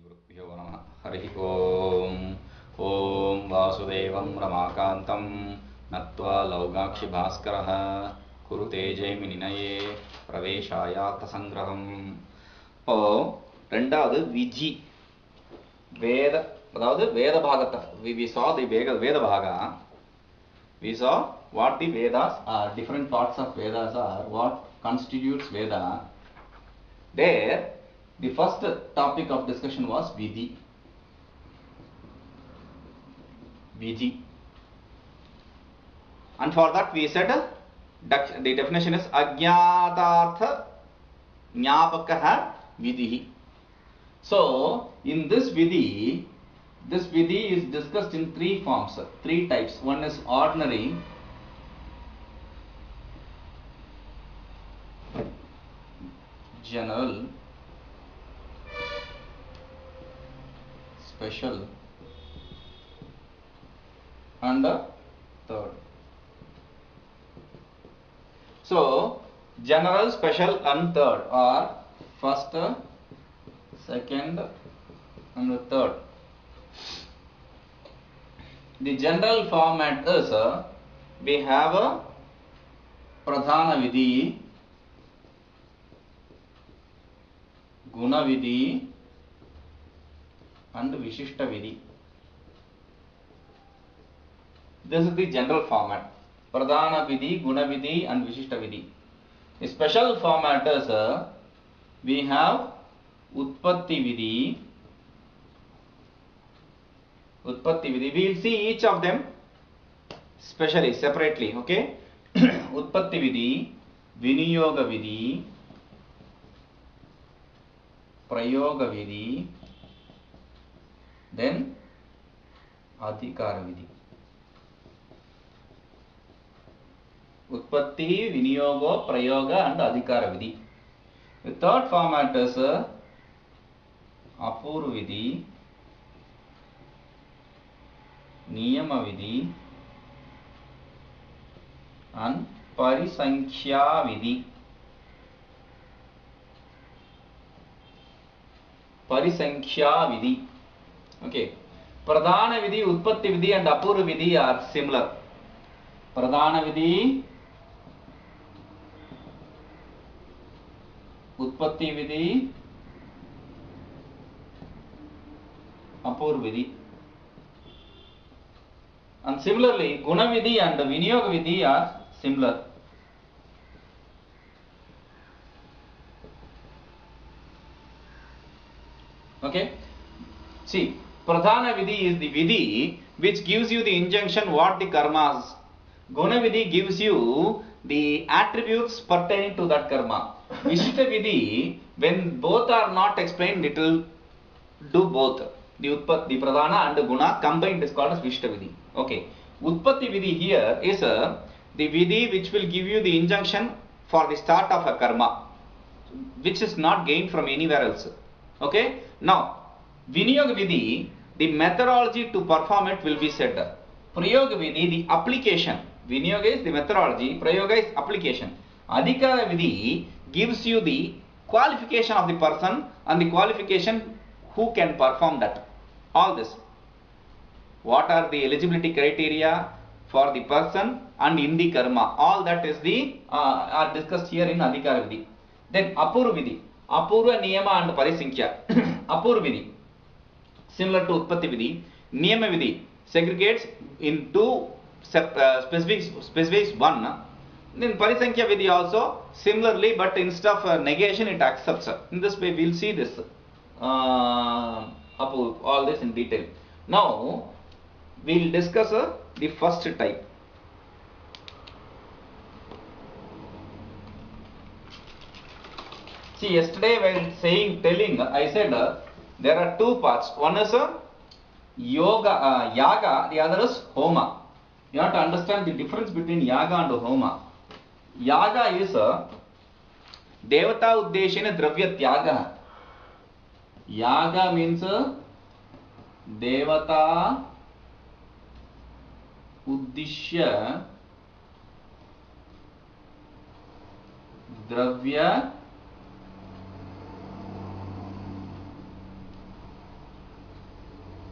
श्रीगुरुभ्यो नमः। हरिः ओम्। ॐ वासुदेवं रमाकान्तं नत्वा लौगाक्षिभास्करः कुरुते जैमिनिनये प्रवेशायार्थसङ्ग्रहम्. இப்போ ரெண்டாவது விஜி வேத, அதாவது வேத பாகத்தை we saw the வேத பாகா. We saw what the Vedas are, different parts of Vedas are, what constitutes Veda. There the first topic of discussion was Vidhi. And for that we said the definition is Ajñātārtha Jñāpakah Vidhi. So in this Vidhi is discussed in three forms, three types. One is ordinary, general, special, and third. So general, special and third are first, second and third. The general format is we have a Pradhana Vidhi, Guna Vidhi and Vishishta Vidhi. This is the general format. Pradhana Vidhi, Guna Vidhi and Vishishta Vidhi. The special format is we have Utpatti Vidhi. We will see each of them specially, separately, okay? Utpatti Vidhi, Viniyoga Vidhi, Prayoga Vidhi, then Adhikara Vidhi. Utpatti, Viniyoga, Prayoga and Adhikara Vidhi. The third format is Apurva Vidhi, Niyama Vidhi and Parisankhya Vidhi. Okay. Pradhana Vidhi, Utpatti Vidhi and Apurva Vidhi are similar. Pradhana Vidhi, Utpatti Vidhi, Apurva Vidhi. And similarly, Guna Vidhi and Viniyoga Vidhi are similar. Okay. See, Pradhana Vidhi is the Vidhi which gives you the injunction what the karmas. Guna Vidhi gives you the attributes pertaining to that karma. Vishishta Vidhi, when both are not explained, it will do both. The Pradhana and the Guna combined is called as Vishishta Vidhi. Okay. Utpatti Vidhi here is the Vidhi which will give you the injunction for the start of a karma, which is not gained from anywhere else. Okay. Now, Viniyoga Vidhi, the methodology to perform it will be said. Prayoga Vidhi, the application. Viniyoga is the methodology, Prayoga is application. Adhikara Vidhi gives you the qualification of the person and the qualification who can perform that. All this. What are the eligibility criteria for the person and in the karma? All that is are discussed here in Adhikara Vidhi. Then Apurva Vidhi. Apurva, Niyama and Parisankhya. Apurva Vidhi, similar to Utpatti Vidhi. Niyama Vidhi segregates in two specifics. One. Then Parisankhya Vidhi also similarly, but instead of negation it accepts. In this way we will see this. All this in detail. Now we will discuss the first type. See, yesterday while telling, I said there are two parts. One is yoga, yaga, the other is homa. You have to understand the difference between yaga and homa. Yaga is devata uddeshena dravya tyaga. Yaga means devata uddishya dravya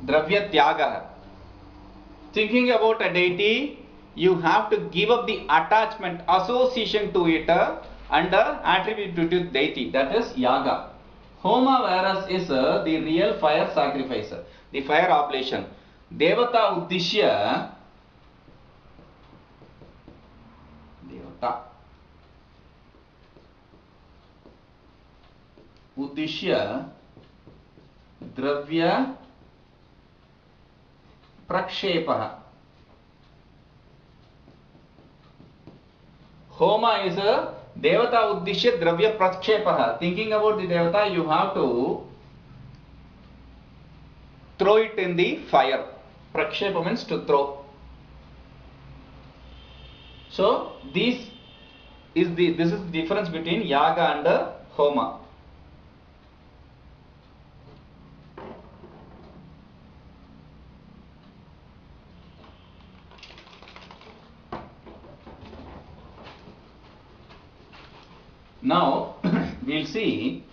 Dravya Tyaga. Thinking about a deity, you have to give up the attachment, association to it, and attribute to the deity. That is yaga. Homa whereas is the real fire sacrifice, the fire oblation. Devata Uddishya. Devata Uddishya Dravya Prakshepah. Homa is a Devata Uddishya Dravya Prakshepah. Thinking about the Devata, you have to throw it in the fire. Prakshepa means to throw. So this is the difference between yaga and homa. Now we'll see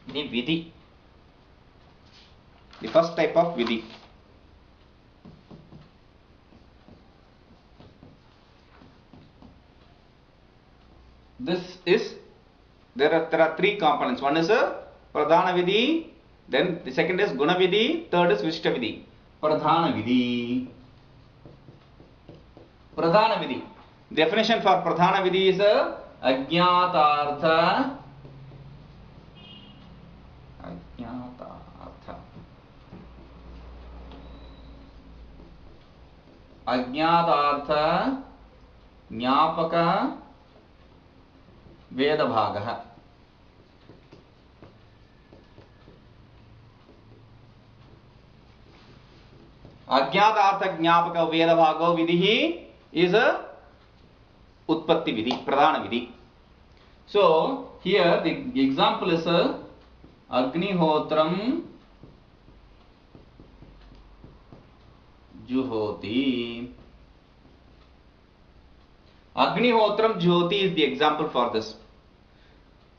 the vidhi, the first type of vidhi. This is there are three components. One is a pradhana vidhi, then the second is guna vidhi, third is vishishta vidhi. Pradhana vidhi. Pradhana vidhi. Definition for pradhana vidhi is a Ajñātārtha. Ajñātārtha Jñāpaka Vedabhagah. Ajñātārtha Jñāpaka Vedabhago vidhi is a Utpatti vidhi, Pradhana vidhi. So here the example is Agnihotram Juhoti. Agnihotram Jyoti is the example for this.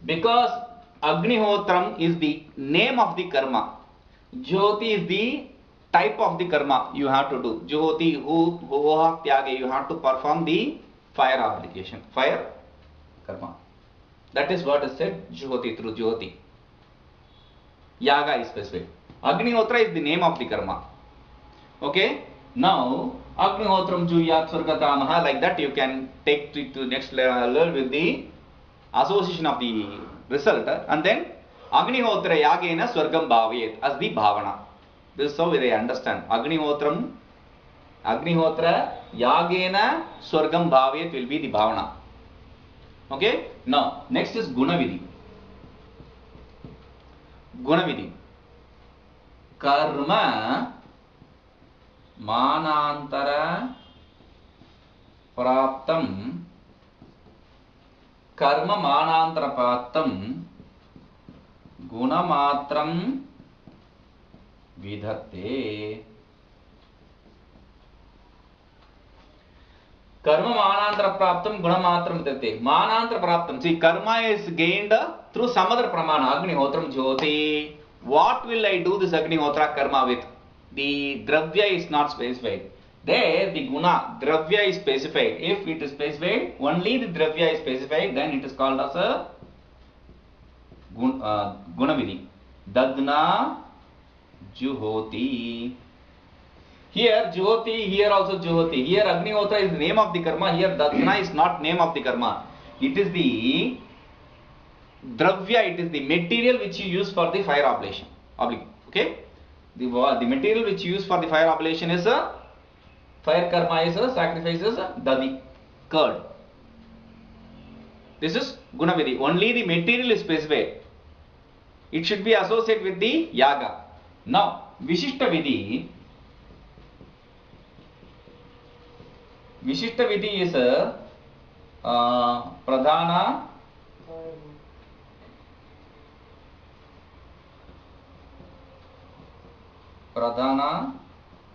Because Agnihotram is the name of the karma. Jyoti is the type of the karma you have to do. Jyoti, Hoha, Tyage, you have to perform the fire obligation, fire karma. That is what is said Jyoti, through Jyoti. Yaga is specific. Agnihotra is the name of the karma. Okay. Now Agnihotram Juyat Swargatamaha, like that you can take it to the next level with the association of the result, and then Agnihotra Yagena Swargam Bhavyet as the Bhavana. This is how they understand. Agnihotram Agnihotra Yagena Swargam Bhavyet will be the Bhavana. Okay. Now next is Gunavidhi. Gunavidhi. Karma Manantara Praptam. Karma Manantara Praptam Gunamatram Vidhate. Karma Manantara Praptam Gunamatram Vidhate. Manantara Praptam. See, karma is gained through some other pramana. Agnihotram Jyoti. What will I do this Agnihotra karma with? The dravya is not specified. There the guna, dravya is specified. If it is specified, only the dravya is specified, then it is called as a gunavidhi. Dagna Juhoti. Here Juhoti, here also Juhoti. Here Agnihotra is the name of the karma. Here Dagna is not name of the karma. It is the dravya, it is the material which you use for the fire oblation. Okay? The material which you use for the fire oblation is a fire karma, is a sacrifice, is a dadi, curd. This is gunavidhi. Only the material is specified. It should be associated with the yaga. Now vishishta vidhi. Vishishta vidhi is a pradhana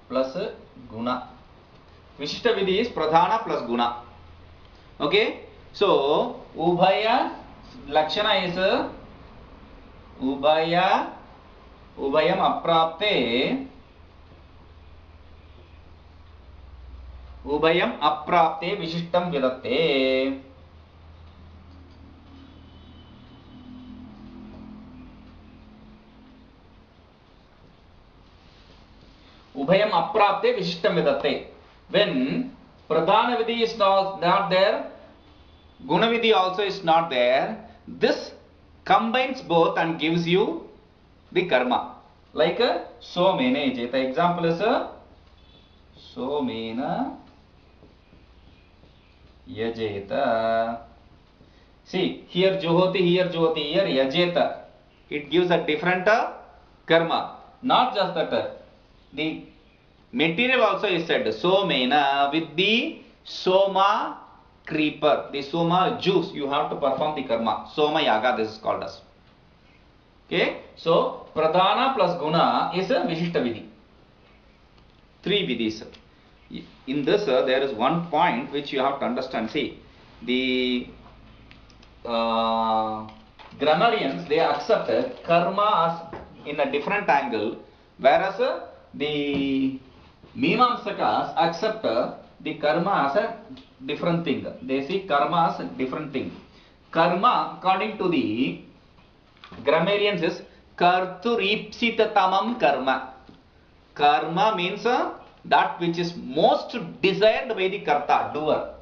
plus guna. Vishishta vidhi is pradhana plus guna. Okay. So ubhaya lakshana is ubhayam aprapte उभयम् अप्राप्ते विशिष्टं विदत्ते. Ubhayam aprapte vishishtam vidatte. When pradhana vidhi is not there, guna vidhi also is not there, this combines both and gives you the karma. Like somena jeta. Example is somena yajeta. See, here juhoti, here yajeta. It gives a different karma. Not just that. The material also is said somena, with the soma creeper, the soma juice, you have to perform the karma. Soma yaga, this is called as. Okay, so pradhana plus guna is a vishishta vidhi. 3 vidhis. In this there is one point which you have to understand. See, the grammarians, they accept karma as in a different angle, whereas the Mimamsakas accept the karma as a different thing. They see karma as a different thing. Karma, according to the grammarians, is karturipsitatamam karma. Karma means that which is most desired by the karta, doer.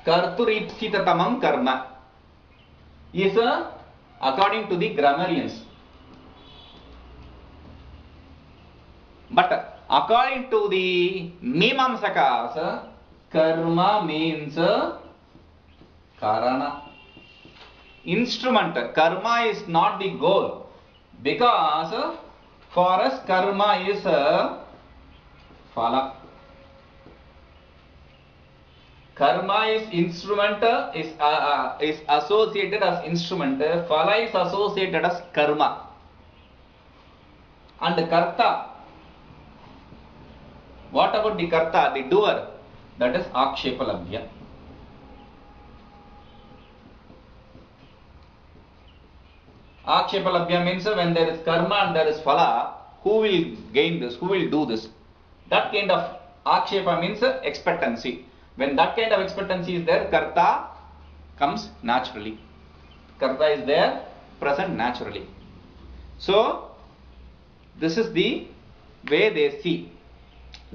Karturipsitatamam karma is according to the grammarians. But according to the Mimamsakas, karma means karana. Instrument. Karma is not the goal, because for us karma is phala. Karma is instrument, is associated as instrument. Phala is associated as karma. And karta, what about the karta, the doer? That is akshepalabhya. Akshepalabhya means when there is karma and there is phala, who will gain this? Who will do this? That kind of akshepa means expectancy. When that kind of expectancy is there, karta comes naturally. Karta is there, present naturally. So, this is the way they see.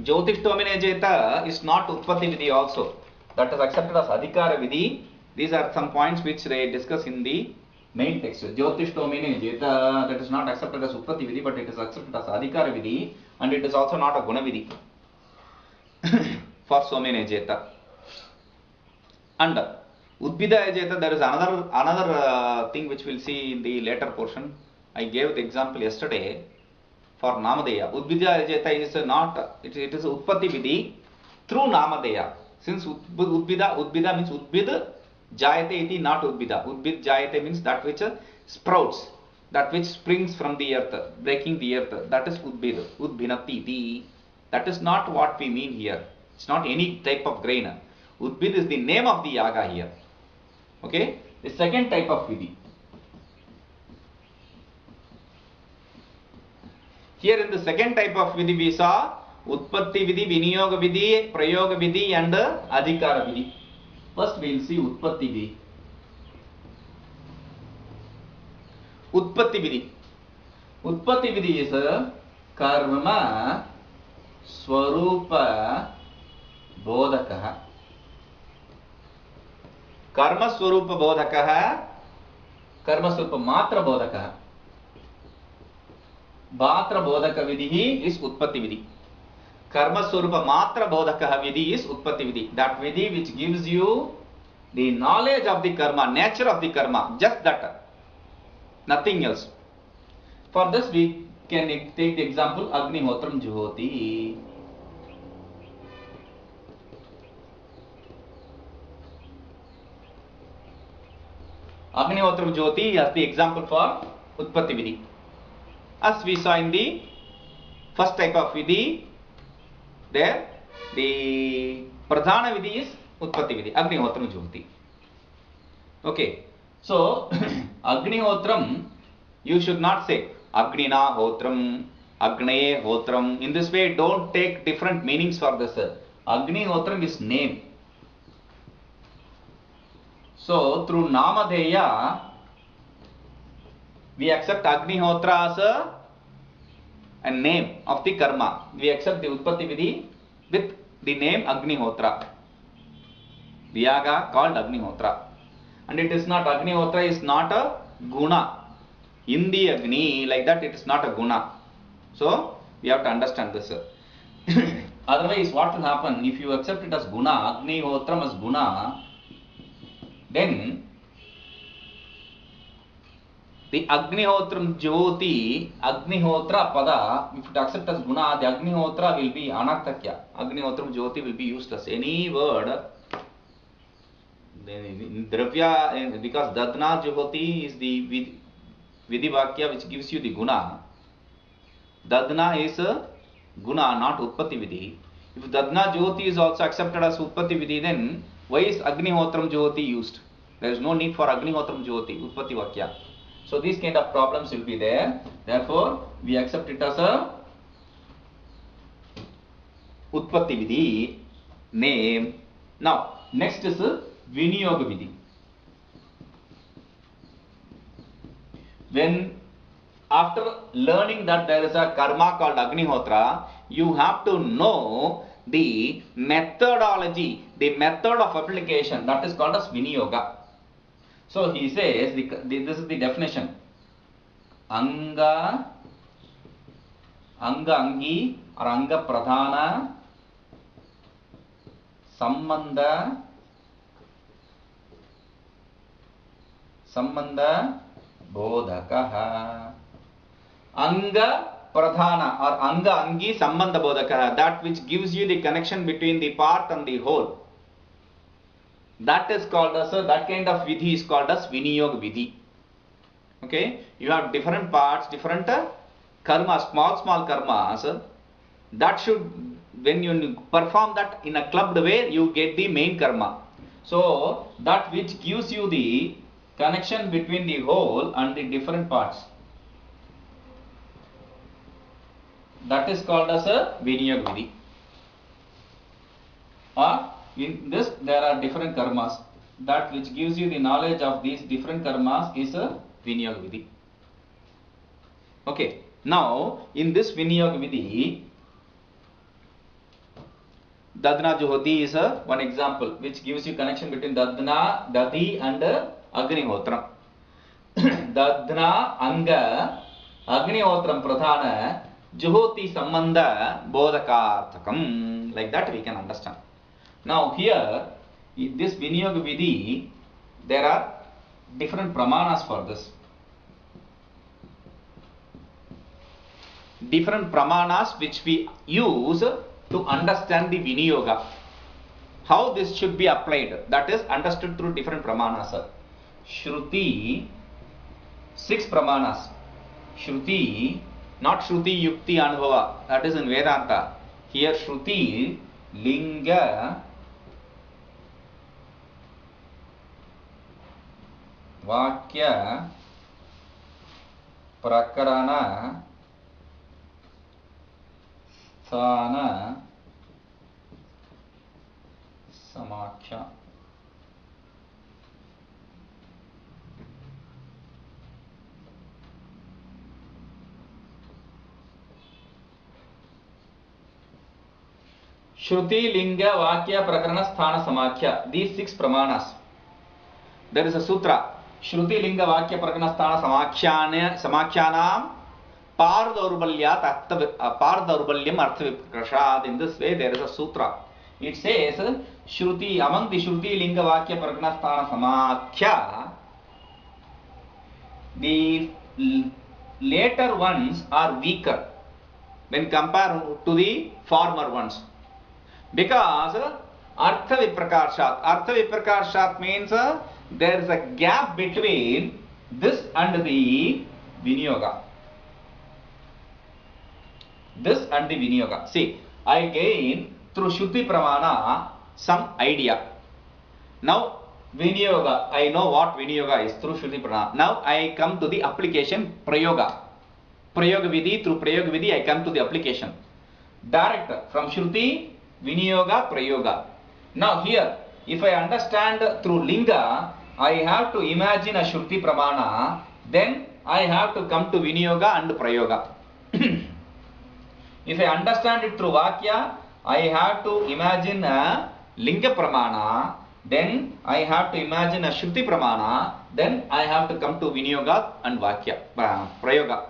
Jyotishtomine jeta is not utpatti vidhi also. That is accepted as adhikara vidhi. These are some points which they discuss in the main text. Jyotishtomine jeta, that is not accepted as utpatti vidhi, but it is accepted as adhikara vidhi, and it is also not a guna vidhi. For somena jeta. And udbhida jeta, there is another thing which we'll see in the later portion. I gave the example yesterday for namadeya. Udbhida jeta is not, it is utpatti vidhi through namadeya. Since udbhida means udbhid jayate iti, not udbhida. Udbhid jayate means that which sprouts, that which springs from the earth, breaking the earth. That is udbhid, udbhinati iti. That is not what we mean here. It's not any type of grain. Udbhid is the name of the yaga here. Okay? The second type of vidhi. Here in the second type of vidhi we saw utpatti vidhi, viniyoga vidhi, prayoga vidhi and adhikara vidhi. First we will see utpatti vidhi. Utpatti vidhi. Utpatti vidhi is karma swarupa bodhakah. Karma swarupa bodhakah, karma swarupa matra bodhakah. Matra bodhaka vidhi is utpatti vidhi. Karma swarupa matra bodhaka vidhi is utpatti vidhi. That vidhi which gives you the knowledge of the karma, nature of the karma, just that, nothing else. For this we can take the example Agnihotram Juhoti. Agnihotram Jyoti as the example for utpatti vidhi. As we saw in the first type of vidhi, there The Pradhana Vidhi is Utpatti Vidhi, Agnihotram Jyoti. Okay, so Agnihotram, you should not say Agnina Hotram, Agnaye Hotram. In this way, don't take different meanings for this. Agnihotram is name. So through Namadeya, we accept Agnihotra as a name of the karma. We accept the Utpatti Vidhi with the name Agnihotra. Vyaga called Agnihotra. And it is not, Agnihotra is not a guna. In the Agni, like that, it is not a guna. So, we have to understand this. Otherwise, what will happen? If you accept it as guna, Agnihotram as guna, then the Agnihotram Jyoti, Agnihotra Pada, if you accept as guna, the Agnihotra will be Anarthakya. Agnihotram Jyoti will be used as any word. Then in Dravya, because Dadna Jyoti is the Vidhi Vakya which gives you the guna. Dadna is a guna, not Utpatti Vidhi. If Dadna Jyoti is also accepted as Utpatti Vidhi, then why is Agnihotram Jyoti used? There is no need for Agnihotram Jyoti, Utpatti Vakya. So these kind of problems will be there. Therefore, we accept it as a Utpatti Vidhi name. Now, next is Viniyoga Vidhi. When after learning that there is a karma called Agnihotra, you have to know the methodology, the method of application, that is called as Viniyoga. So he says, this is the definition. Anga Angi or Anga Pradhana Sambandha Bodhakaha. Anga Pradhana or Anga Angi Sambandha Bodhakaha, that which gives you the connection between the part and the whole. That is called as that kind of vidhi is called as Viniyog Vidhi. Okay, you have different parts, different karmas, small karmas. That should, when you perform that in a clubbed way, you get the main karma. So that which gives you the connection between the whole and the different parts, that is called as a Viniyog Vidhi. Or in this, there are different karmas. That which gives you the knowledge of these different karmas is a Viniyog Vidhi. Okay, now in this Viniyog Vidhi, Dadna Jyoti is one example which gives you connection between Dadna, Dadi and Agnihotram. Dadna Anga Agnihotram Pradhana Jyoti Sambandha Bodhakarthakam. Like that we can understand. Now here, in this Viniyog Vidhi, there are different pramanas for this. Different pramanas which we use to understand the Viniyoga. How this should be applied, that is understood through different pramanas. Shruti, 6 pramanas. Shruti, not Shruti Yukti Anubhava, that is in Vedanta. Here Shruti, Linga, Vakya, Prakarana, Sthana, Samakhya. Shruti, Linga, Vakya, Prakarana, Sthana, Samakhya. These 6 pramanas. There is a sutra. Shruti, Linga, Vakya, Prakarana, Sthana, Samakhyanam Pardaurbhalyam Artha Viprashad. In this way, there is a sutra. It says, Shruti, among the Shruti, Linga, Vakya, Prakarana, Sthana, Samakhya, the later ones are weaker when compared to the former ones. Because Artha Viprakarshat means there is a gap between this and the Viniyoga. This and the Viniyoga. See, I gain through Shruti Pramana some idea. Now Viniyoga, I know what Viniyoga is through Shruti Pramana. Now I come to the application Prayoga. Prayoga Vidhi, through Prayoga Vidhi I come to the application. Direct from Shruti, Viniyoga, Prayoga. Now here, if I understand through Linga, I have to imagine a Shruti Pramana, then I have to come to Viniyoga and Prayoga. If I understand it through Vakya, I have to imagine a Linga Pramana, then I have to imagine a Shruti Pramana, then I have to come to Viniyoga and Vakya, Prayoga.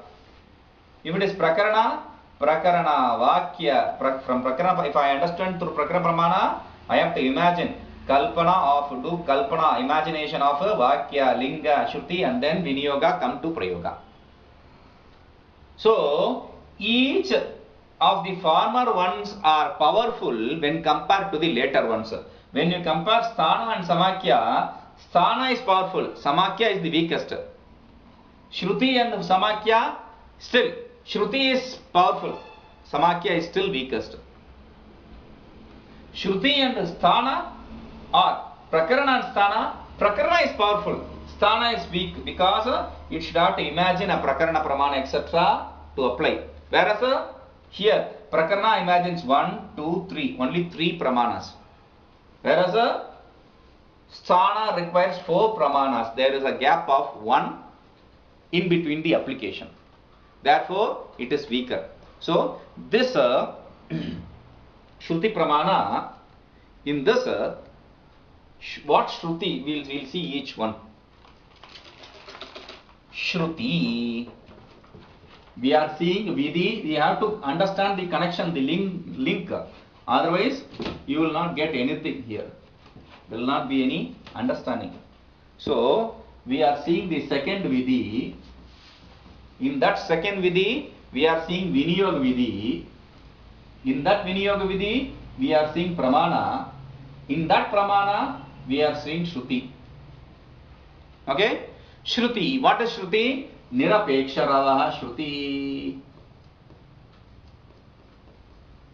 If it is Prakarana, Vakya, from Prakarana, if I understand through Prakarana Pramana, I have to imagine Kalpana, imagination of Vakya, Linga, Shruti, and then Viniyoga come to Prayoga. So, each of the former ones are powerful when compared to the later ones. When you compare Sthana and Samakya, Sthana is powerful, Samakya is the weakest. Shruti and Samakya, still, Shruti is powerful, Samakya is still weakest. Shruti and Sthana or Prakarana and Sthana, Prakarana is powerful, Sthana is weak because it should have to imagine a Prakarana, Pramana, etc. to apply. Whereas here, Prakarana imagines 1, 2, 3, only 3 Pramanas. Whereas Sthana requires 4 Pramanas. There is a gap of 1 in between the application. Therefore, it is weaker. So, this Shruti Pramana, in this, what Shruti, we'll see each one. Shruti. We are seeing Vidhi, we have to understand the connection, the link. Otherwise, you will not get anything here. There will not be any understanding. So, we are seeing the second Vidhi. In that second Vidhi, we are seeing Viniyoga Vidhi. In that Viniyoga Vidhi, we are seeing Pramana. In that Pramana, we are seeing Shruti. Okay? Shruti. What is Shruti? Nirapeksha Ravaha Shruti.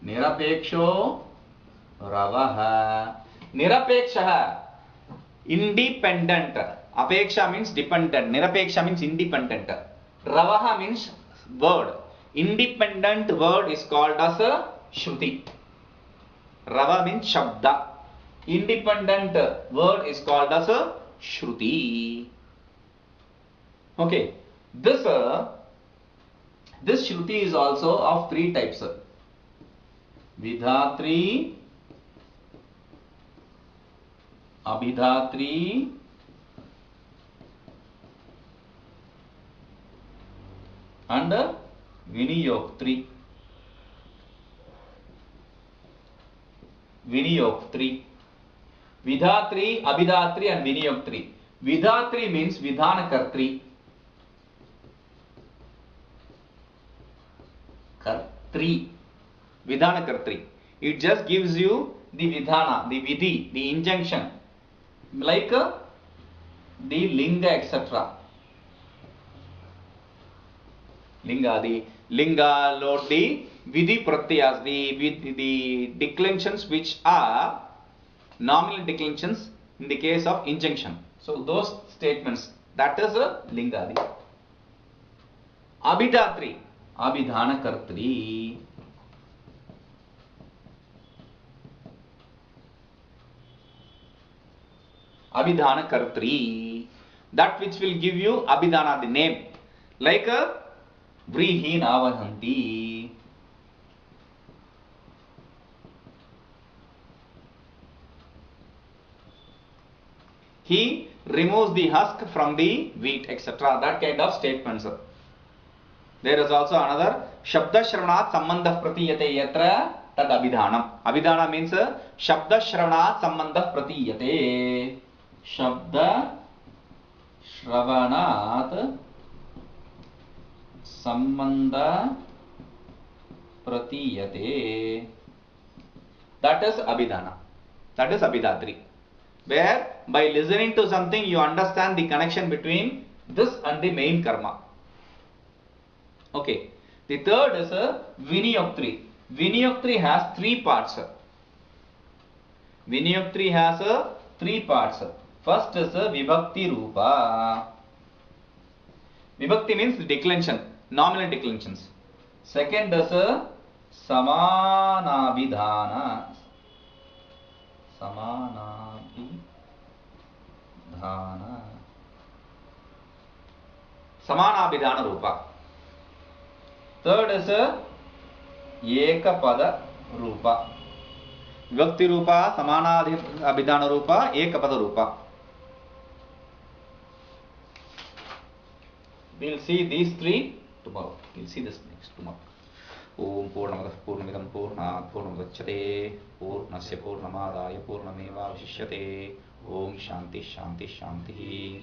Nirapeksho Ravaha. Nirapeksha. Independent. Apeksha means dependent. Nirapeksha means independent. Ravaha means word. Independent word is called as a Shruti. Rava means Shabda. Independent word is called as a Shruti. Okay. This Shruti is also of 3 types. Vidhatri, Abhidhatri, and Viniyoktri. Viniyoktri. Vidhatri, Abhidhatri, and Viniyoktri. Vidhatri means Vidhanakartri. Kartri. Vidhanakartri. It just gives you the Vidhana, the Vidhi, the injunction, like the Linga, etc. Linga, the Linga, Lord, the Vidhi Pratyas, the declensions which are nominal declensions in the case of injunction. So those statements, that is a Linga. Abhidhatri, Abhidhanakartri. Abhidhanakartri, that which will give you Abhidhana, the name, like a Vrihi Navahanti. He removes the husk from the wheat, etc. That kind of statements. There is also another Shabda Shravanat Sambandha Pratiyate Yatra Tad Abhidhanam. Abhidhana means Shabda Shravanat Sambandha Pratiyate. Shabda Shravanat Sambandha Pratiyate. That is Abhidhana. That is Abhidhatri. Where by listening to something you understand the connection between this and the main karma. Okay. The third is Viniyoktri. Viniyoktri has 3 parts. Vinayuktri has three parts. First is vibhakti rupa. Vibhakti means declension, nominal declensions. Second is samanabhidhana. Samanabhidhana rupa. Third is ekapada rupa. Vibhakti rupa, samanabhidhana rupa, ekapada rupa. We'll see these three tomorrow. We'll see this next tomorrow. Om Purnamadah Purnamidam Purnat Purnamudachyate Purnasya Purnamadaya Purnamevavashishyate. Om Shanti Shanti Shanti.